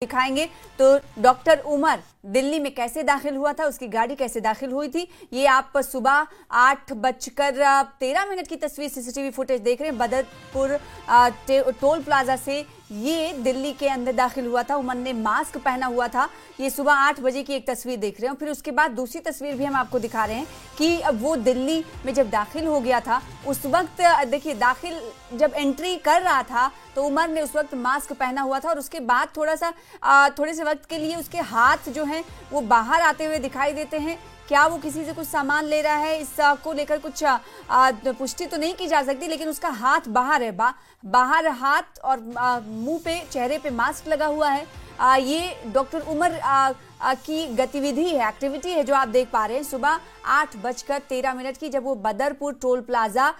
दिखाएंगे। तो डॉक्टर उमर दिल्ली में कैसे दाखिल हुआ था, उसकी गाड़ी कैसे दाखिल हुई थी, ये आप सुबह 8:13 की तस्वीर सीसीटीवी फुटेज देख रहे हैं। बदरपुर टोल प्लाजा से ये दिल्ली के अंदर दाखिल हुआ था। उमर ने मास्क पहना हुआ था। ये सुबह 8 बजे की एक तस्वीर देख रहे हैं। फिर उसके बाद दूसरी तस्वीर भी हम आपको दिखा रहे हैं कि वो दिल्ली में जब दाखिल हो गया था उस वक्त देखिए, दाखिल जब एंट्री कर रहा था तो उमर ने उस वक्त मास्क पहना हुआ था और उसके बाद थोड़े से वक्त के लिए उसके हाथ जो हैं वो बाहर आते हुए दिखाई देते हैं। क्या वो किसी से कुछ सामान ले रहा है, इसको लेकर कुछ पुष्टि तो नहीं की जा सकती, लेकिन उसका हाथ बाहर है। बाहर हाथ और मुंह पे, चेहरे पे मास्क लगा हुआ है। ये डॉक्टर उमर की गतिविधि है, एक्टिविटी है जो आप देख पा रहे हैं। सुबह 8:13 की जब वो बदरपुर टोल प्लाजा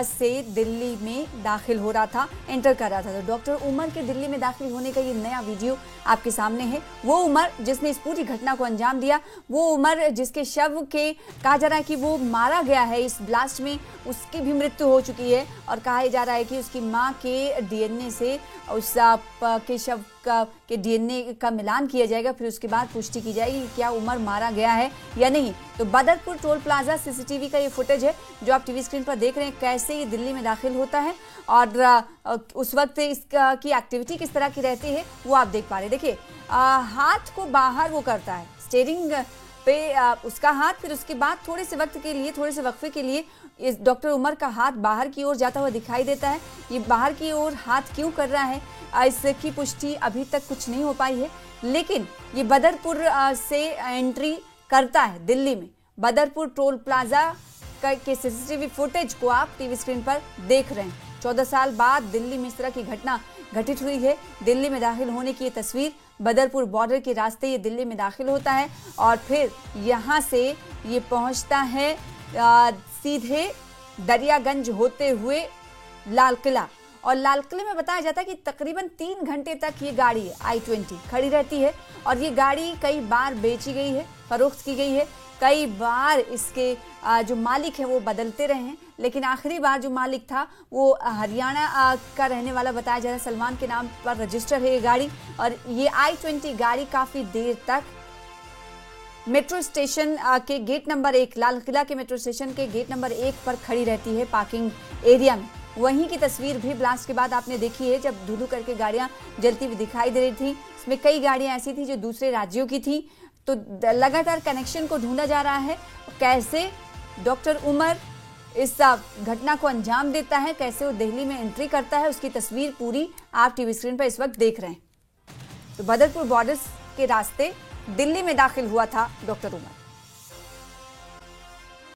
से दिल्ली में दाखिल हो रहा था, एंटर कर रहा था, तो डॉक्टर उमर के दिल्ली में दाखिल होने का ये नया वीडियो आपके सामने है। वो उमर जिसने इस पूरी घटना को अंजाम दिया, वो उमर जिसके शव के कहा जा रहा है कि वो मारा गया है इस ब्लास्ट में, उसकी भी मृत्यु हो चुकी है और कहा जा रहा है कि उसकी मां के डीएनए से उस के शव के डीएनए का मिलान किया जाएगा। फिर उसके बाद पुष्टि की जाएगी कि क्या उमर मारा गया है या नहीं। तो बदरपुर टोल प्लाजा सीसीटीवी का ये फुटेज है जो आप टीवी स्क्रीन पर देख रहे हैं, कैसे ये दिल्ली में दाखिल होता है और उस वक्त इसकी एक्टिविटी किस तरह की रहती है वो आप देख पा रहे हैं। देखिए, हाथ को बाहर वो करता है, स्टीयरिंग पे उसका हाथ, फिर उसके बाद थोड़े से वक्फे के लिए इस डॉक्टर उमर का हाथ बाहर की ओर जाता हुआ दिखाई देता है। ये बाहर की ओर हाथ क्यों कर रहा है, इसकी पुष्टि अभी तक कुछ नहीं हो पाई है, लेकिन ये बदरपुर से एंट्री करता है दिल्ली में। बदरपुर टोल प्लाजा के सीसीटीवी फुटेज को आप टीवी स्क्रीन पर देख रहे हैं। 14 साल बाद दिल्ली में इस तरह की घटना घटित हुई है। दिल्ली में दाखिल होने की ये तस्वीर, बदरपुर बॉर्डर के रास्ते ये दिल्ली में दाखिल होता है और फिर यहाँ से ये पहुँचता है सीधे दरियागंज होते हुए लाल किला। और लाल किले में बताया जाता है कि तकरीबन 3 घंटे तक ये गाड़ी I-20 खड़ी रहती है और ये गाड़ी कई बार बेची गई है, फरोख्त की गई है। कई बार इसके जो मालिक हैं वो बदलते रहे हैं, लेकिन आखिरी बार जो मालिक था वो हरियाणा का रहने वाला बताया जा रहा है। सलमान के नाम पर रजिस्टर है ये गाड़ी और ये I-20 गाड़ी काफ़ी देर तक मेट्रो स्टेशन के गेट नंबर 1, लाल किला के मेट्रो स्टेशन के गेट नंबर 1 पर खड़ी रहती है पार्किंग एरिया में। वहीं की तस्वीर भी ब्लास्ट के बाद आपने देखी है, जब धुधु करके गाड़ियां जलती हुई दिखाई दे रही थी। इसमें कई गाड़ियां ऐसी थी जो दूसरे राज्यों की थी। तो लगातार कनेक्शन को ढूंढा जा रहा है, कैसे डॉक्टर उमर इस घटना को अंजाम देता है, कैसे वो दिल्ली में एंट्री करता है, उसकी तस्वीर पूरी आप टीवी स्क्रीन पर इस वक्त देख रहे हैं। तो बदरपुर बॉर्डर के रास्ते दिल्ली में दाखिल हुआ था डॉक्टर उमर।